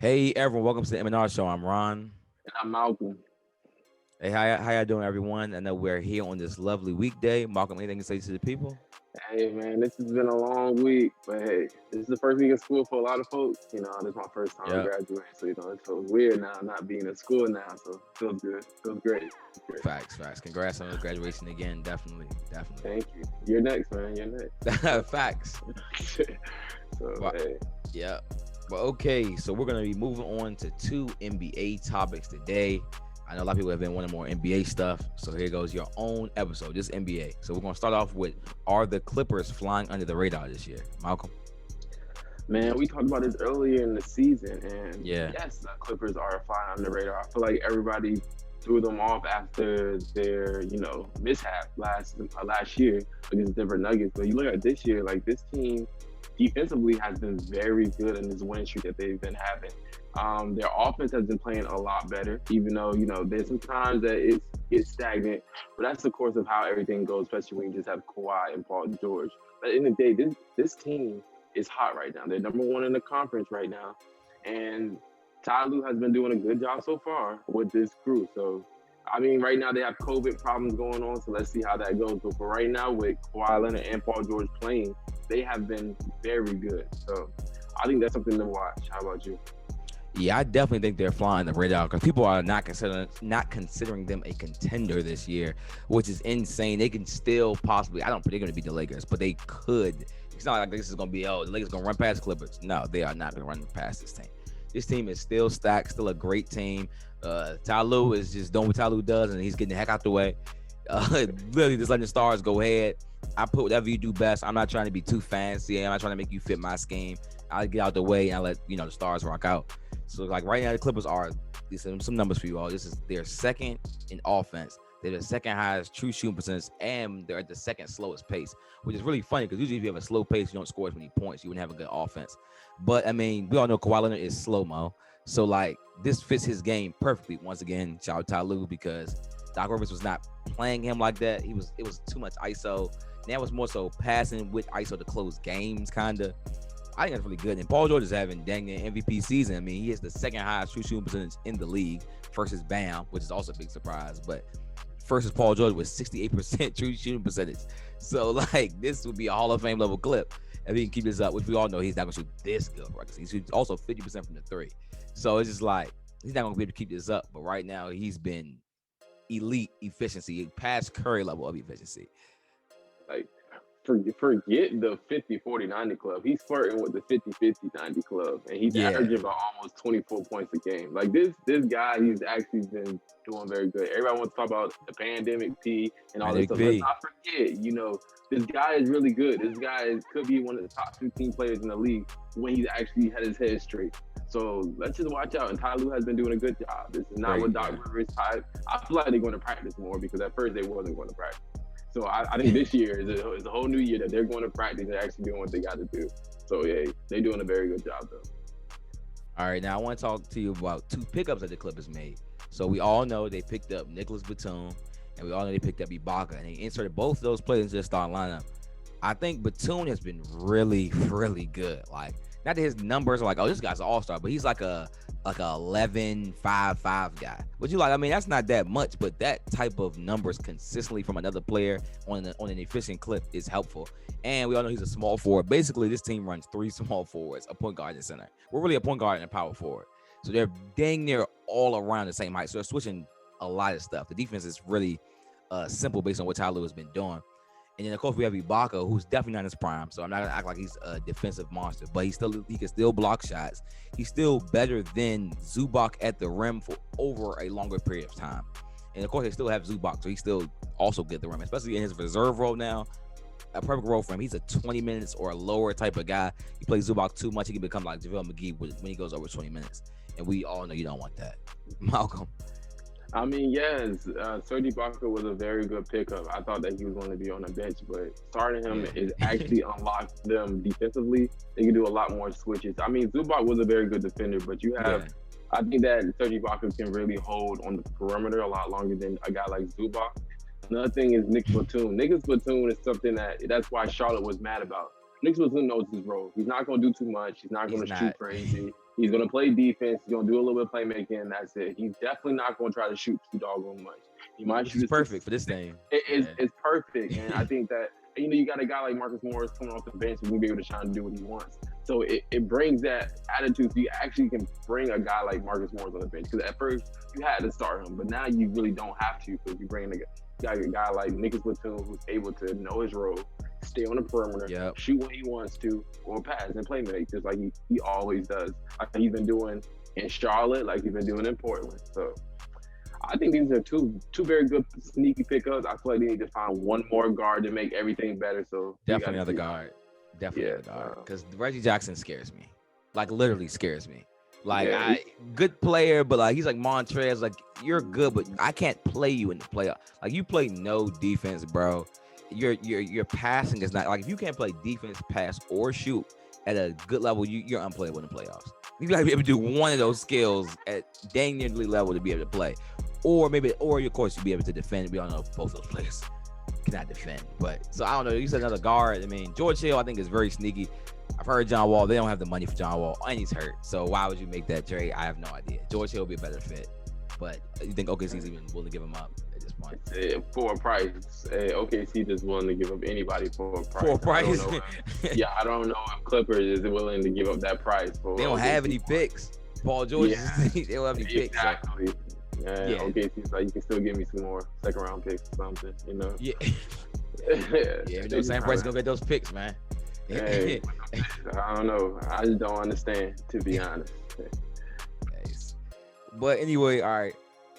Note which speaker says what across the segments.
Speaker 1: Hey everyone, welcome to the M&R show. I'm Ron.
Speaker 2: And I'm Malcolm.
Speaker 1: Hey, how y'all doing, everyone? I know we're here on this lovely weekday. Malcolm, anything to say to the people?
Speaker 2: Hey man, this has been a long week, but hey, this is the first week of school for a lot of folks. This is my first time
Speaker 1: Yeah,
Speaker 2: graduating, so it feels weird now not being in school now. So it feels good, feels great. It's great.
Speaker 1: facts. Congrats on the graduation again. Definitely.
Speaker 2: Thank you. You're next, man. You're next.
Speaker 1: Facts.
Speaker 2: So
Speaker 1: Well,
Speaker 2: hey,
Speaker 1: yeah. Well, okay, so we're gonna be moving on to two NBA topics today. I know a lot of people have been wanting more NBA stuff, so here goes your own episode, just NBA. So we're gonna start off with: Are the Clippers flying under the radar this year, Malcolm?
Speaker 2: man, we talked about this earlier in the season, and
Speaker 1: Yeah,
Speaker 2: yes, the Clippers are flying on the radar. I feel like everybody threw them off after their mishap last year against Denver Nuggets. But you look at this year, like this team defensively has been very good in this winning streak that they've been having. Their offense has been playing a lot better, even though there's some times that it's stagnant. But that's the course of how everything goes, especially when you just have Kawhi and Paul George. But at the end of the day, this team is hot right now. They're number one in the conference right now, and Ty Lue has been doing a good job so far with this crew. So, I mean, right now they have COVID problems going on, so let's see how that goes. But for right now, with Kawhi Leonard and Paul George playing, they have been very good. So, I think that's something to watch. How about you?
Speaker 1: yeah, I definitely think they're flying the radar because people are not considering them a contender this year, which is insane. They can still possibly. I don't predict them to beat the Lakers, but they could. It's not like this is gonna be the Lakers gonna run past Clippers. No, they are not gonna run past this team. This team is still stacked, still a great team. Ty Lue is just doing what Ty Lue does, and he's getting the heck out the way. Literally just letting the stars go ahead. I put whatever you do best. I'm not trying to be too fancy. I'm not trying to make you fit my scheme. I get out the way and I let the stars rock out. So like right now, the Clippers are some numbers for you all. This is their second in offense. They're the second highest true shooting percentage, and they're at the second slowest pace, which is really funny because usually if you have a slow pace, you don't score as many points. You wouldn't have a good offense. But I mean, we all know Kawhi Leonard is slow mo, so like this fits his game perfectly. Once again, shout out to Ty Lue because Doc Rivers was not playing him like that. It was too much ISO. That was more so passing with ISO to close games, kind of. I think that's really good. And Paul George is having dang near MVP season. I mean, he is the second highest true shooting percentage in the league versus Bam, which is also a big surprise. But versus Paul George with 68% true shooting percentage. So like this would be a Hall of Fame level clip if he can keep this up, which we all know he's not gonna shoot this good, right? He shoots also 50% from the three. So it's just like he's not gonna be able to keep this up. But right now he's been elite efficiency, past Curry level of efficiency.
Speaker 2: Like, forget the 50-40-90 club. He's flirting with the 50-50-90 club, and he's
Speaker 1: Yeah,
Speaker 2: averaging about almost 24 points a game. Like this guy, he's actually been doing very good. Everybody wants to talk about the pandemic P and all this
Speaker 1: Magic
Speaker 2: stuff. Let's
Speaker 1: P.
Speaker 2: not forget, this guy is really good. This guy could be one of the top 15 players in the league when he's actually had his head straight. So let's just watch out. And Ty Lue has been doing a good job. This is not what Doc Rivers type. I feel like they're going to practice more because at first they wasn't going to practice. So I think this year is a whole new year that they're going to practice and actually doing what they got to do. So yeah, they're doing a very good job though.
Speaker 1: All right, now I want to talk to you about two pickups that the Clippers made. So we all know they picked up Nicholas Batum, and we all know they picked up Ibaka, and they inserted both of those players into the starting lineup. I think Batum has been really, really good. Like, not that his numbers are like, oh, this guy's an all-star, but he's like a 11-5-5 guy. But you like, I mean, that's not that much, but that type of numbers consistently from another player on an efficient clip is helpful. And we all know he's a small forward. Basically, this team runs three small forwards, a point guard and center. We're really a point guard and a power forward. So they're dang near all around the same height. So they're switching a lot of stuff. The defense is really simple based on what Ty Lue has been doing. And then of course we have Ibaka, who's definitely not in his prime. So I'm not gonna act like he's a defensive monster, but he can still block shots. He's still better than Zubac at the rim for over a longer period of time. And of course they still have Zubac, so he still also get the rim, especially in his reserve role now. A perfect role for him. He's a 20 minutes or lower type of guy. He plays Zubac too much, he can become like JaVale McGee when he goes over 20 minutes. And we all know you don't want that. Malcolm.
Speaker 2: I mean, yes, Serge Ibaka was a very good pickup. I thought that he was going to be on the bench, but starting him is actually unlocked them defensively. They can do a lot more switches. I mean, Zubac was a very good defender, but you have, I think that Serge Ibaka can really hold on the perimeter a lot longer than a guy like Zubac. Another thing is Nick Batum. Nicholas Batum is something that's why Charlotte was mad about. Nick Batum knows his role. He's not going to do too much. He's not going to shoot crazy. He's going to play defense. He's going to do a little bit of playmaking, and that's it. He's definitely not going to try to shoot too doggone much. He might
Speaker 1: Which
Speaker 2: shoot
Speaker 1: is perfect for this thing.
Speaker 2: It's perfect, and I think that you got a guy like Marcus Morris coming off the bench who will be able to shine and do what he wants. So it brings that attitude. So you actually can bring a guy like Marcus Morris on the bench, because at first you had to start him, but now you really don't have to, because you bring a guy like Nicholas Batum, who's able to know his role, stay on the perimeter, shoot when he wants to, or pass and play make, just like he always does. Like he's been doing in Charlotte, like he's been doing in Portland. So I think these are two very good sneaky pickups. I feel like they need to find one more guard to make everything better. So
Speaker 1: definitely another guard. Definitely another guard. Because Reggie Jackson scares me. Like literally scares me. Like good player, but like he's like Montrez. Like you're good, but I can't play you in the playoff. Like you play no defense, bro. Your passing is not like, if you can't play defense, pass, or shoot at a good level, you're unplayable in the playoffs. You gotta be able to do one of those skills at dang nearly level to be able to play. Or of course you'd be able to defend. We all know both those players cannot defend. But so I don't know. You said another guard. I mean, George Hill, I think, is very sneaky. I've heard John Wall. They don't have the money for John Wall, and he's hurt. So why would you make that trade? I have no idea. George Hill would be a better fit. But you think OKC's even willing to give him up at this point?
Speaker 2: For a price. OKC just willing to give up anybody for a price.
Speaker 1: For a price?
Speaker 2: I don't know if Clippers is willing to give up that price.
Speaker 1: They don't have any picks. Paul George, they don't have any picks.
Speaker 2: Exactly. So. OKC's like, you can still give me some more second round picks or something, you know?
Speaker 1: Yeah. Sam Price gonna get those picks, man.
Speaker 2: Hey, I don't know. I just don't understand, to be honest.
Speaker 1: Nice. But anyway, all right.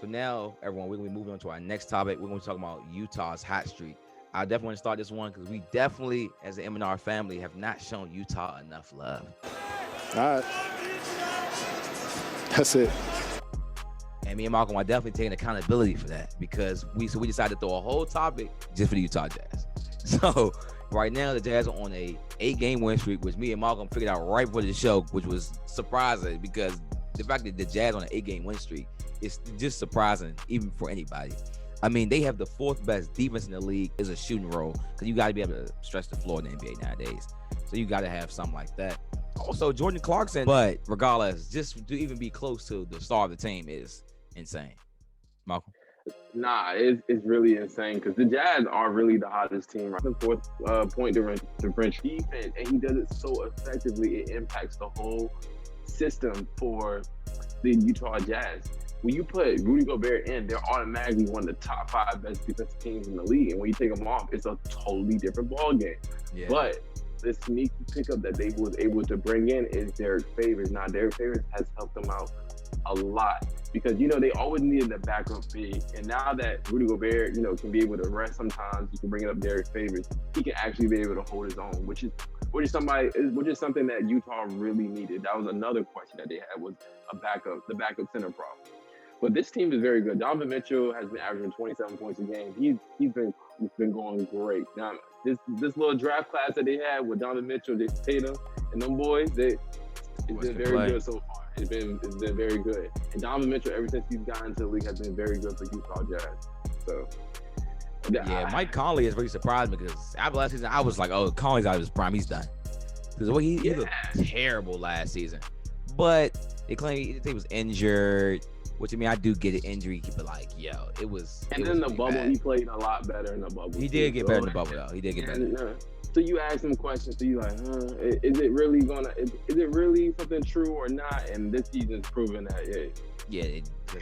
Speaker 1: So now, everyone, we're gonna be moving on to our next topic. We're gonna be talking about Utah's hot streak. I definitely want to start this one because we definitely, as the M&R family, have not shown Utah enough love.
Speaker 3: All right. That's it.
Speaker 1: And me and Malcolm are definitely taking accountability for that, because we decided to throw a whole topic just for the Utah Jazz. So right now the Jazz are on a 8-game win streak, which me and Malcolm figured out right before the show, which was surprising, because the fact that the Jazz on an 8-game win streak is just surprising even for anybody. I mean, they have the 4th best defense in the league as a shooting role, because you got to be able to stretch the floor in the NBA nowadays. So you got to have something like that. Also, Jordan Clarkson, but regardless, just to even be close to the star of the team is insane. Malcolm?
Speaker 2: Nah, it's really insane, because the Jazz are really the hottest team. Right? The 4th point differential defense, and he does it so effectively, it impacts the whole system for the Utah Jazz. When you put Rudy Gobert in, they're automatically one of the top 5 best defensive teams in the league. And when you take them off, it's a totally different ball game. Yeah. But the sneaky pickup that they was able to bring in is Derek Favors. Now, Derek Favors has helped them out a lot, because they always needed a backup big, and now that Rudy Gobert can be able to rest sometimes, you can bring it up Derek Favors. He can actually be able to hold his own, which is something that Utah really needed. That was another question that they had, was the backup center problem. But this team is very good. Donovan Mitchell has been averaging 27 points a game. He's been going great. Now this little draft class that they had with Donovan Mitchell, they paid him, and them boys, it's been very good so far. It's been very good. And Donovan Mitchell, ever since he's gotten into the league, has been very good for Utah Jazz. So
Speaker 1: Mike Conley has really surprised me, because after last season, I was like, oh, Conley's out of his prime. He's done. Because he looked terrible last season. But they claim he was injured, which, I mean, I do get an injury, but like, it was. And
Speaker 2: in the bubble, he played a lot better in the bubble.
Speaker 1: He did get better in the bubble, though. He did get better.
Speaker 2: So you ask him questions, so you like, is it really something true or not? And this season's proven that,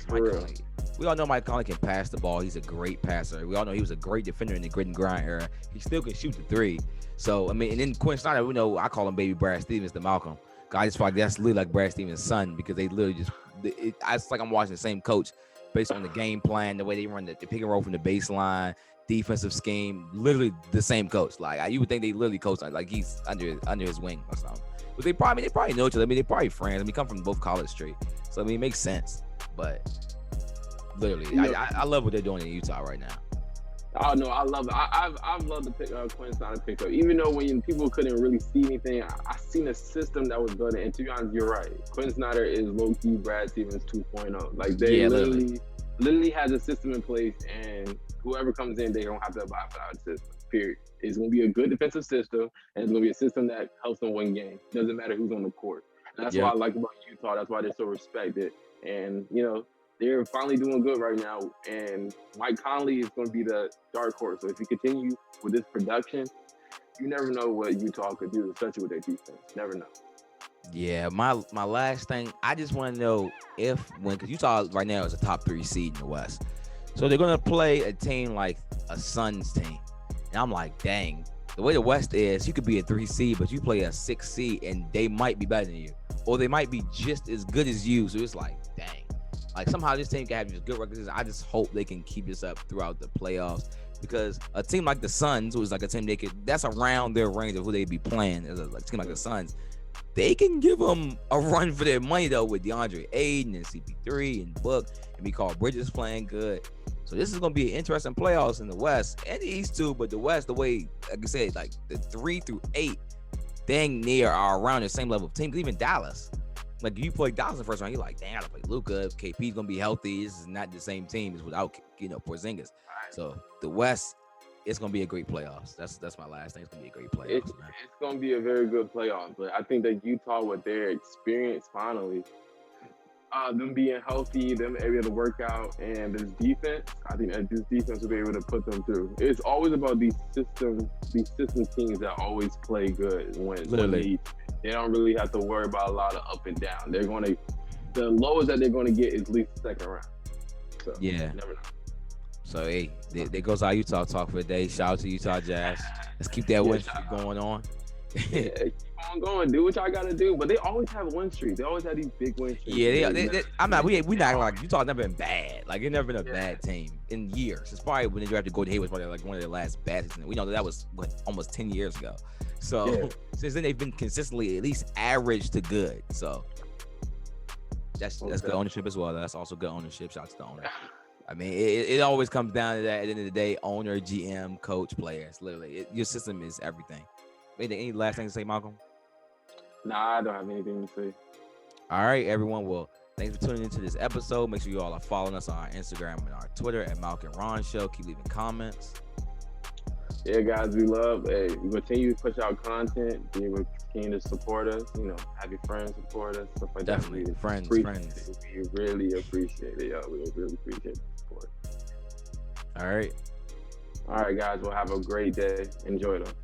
Speaker 1: Mike Conley. We all know Mike Conley can pass the ball. He's a great passer. We all know he was a great defender in the grit and grind era. He still can shoot the 3. So, I mean, and then Quinn Snyder, we know, I call him baby Brad Stevens to Malcolm. I just feel like that's literally like Brad Stevens' son, because they literally it's like I'm watching the same coach based on the game plan, the way they run the pick and roll from the baseline, defensive scheme, literally the same coach. Like, you would think they literally coach like he's under his wing or something. But they probably know each other. I mean, they probably friends. I mean, come from both College Street, so I mean, it makes sense. But literally, I love what they're doing in Utah right now.
Speaker 2: Oh no, I love it. I've loved the pick Quinn Snyder pickup. Even though when people couldn't really see anything, I seen a system that was good. And to be honest, you're right. Quinn Snyder is low key Brad Stevens 2.0. Like they literally has a system in place, and whoever comes in, they don't have to abide by the system. Period. It's gonna be a good defensive system, and it's gonna be a system that helps them win games. Doesn't matter who's on the court. That's what I
Speaker 1: Yep.
Speaker 2: like about Utah. That's why they're so respected. And, you know, they're finally doing good right now. And Mike Conley is going to be the dark horse. So if you continue with this production, you never know what Utah could do, especially with their defense. Never know.
Speaker 1: Yeah, my last thing, I just want to know because Utah right now is a top 3 seed in the West, so they're gonna play a team like a Suns team, and I'm like, dang, the way the West is, you could be a 3 seed, but you play a 6 seed, and they might be better than you, or they might be just as good as you. So it's like, dang, like somehow this team can have just good records. I just hope they can keep this up throughout the playoffs. Because a team like the Suns, who's like a team that's around their range of who they'd be playing, as a team like the Suns, they can give them a run for their money though with DeAndre Ayton and CP3 and Book and Mikal Bridges playing good. So this is gonna be an interesting playoffs in the West and the East too. But the West, the way like I said, like the 3 through 8, dang near are around the same level of teams. Even Dallas, like you play Dallas in the first round, you're like, dang, I gotta play Luka. If KP's gonna be healthy, this is not the same team as without Porzingis. So the West, it's gonna be a great playoffs. That's my last thing. It's gonna be a great playoffs, man.
Speaker 2: It's going to be a very good playoff. But I think that Utah, with their experience finally, them being healthy, them able to work out, and this defense, I think that this defense will be able to put them through. It's always about these system teams that always play good when they don't really have to worry about a lot of up and down. The lowest that they're going to get is at least the second round. So
Speaker 1: yeah.
Speaker 2: Never know.
Speaker 1: So hey, there goes our Utah talk for the day. Shout out to Utah Jazz. Let's keep that win streak going on.
Speaker 2: Yeah, keep on going. Do what y'all gotta do. But they always have win streak. They always have these big win streaks.
Speaker 1: Yeah, we not like Utah's never been bad. Like it's never been a bad team in years. It's probably when they drafted Gordon Hayward was probably like one of their last bad seasons. We know that was almost 10 years ago. So since then they've been consistently at least average to good. So that's good ownership as well. That's also good ownership. Shout out to the owner. I mean, it always comes down to that at the end of the day, owner, GM, coach, players. Literally, your system is everything. Any last thing to say, Malcolm?
Speaker 2: Nah, I don't have anything to say.
Speaker 1: All right, everyone. Well, thanks for tuning into this episode. Make sure you all are following us on our Instagram and our Twitter at Malc and Ron Show. Keep leaving comments.
Speaker 2: Yeah, guys, we we continue to push out content. Be able to continue to support us. Have your friends support us, stuff like
Speaker 1: Definitely.
Speaker 2: that.
Speaker 1: Friends.
Speaker 2: We really appreciate it, y'all. We really appreciate the support.
Speaker 1: All right.
Speaker 2: All right, guys. Well, have a great day. Enjoy them.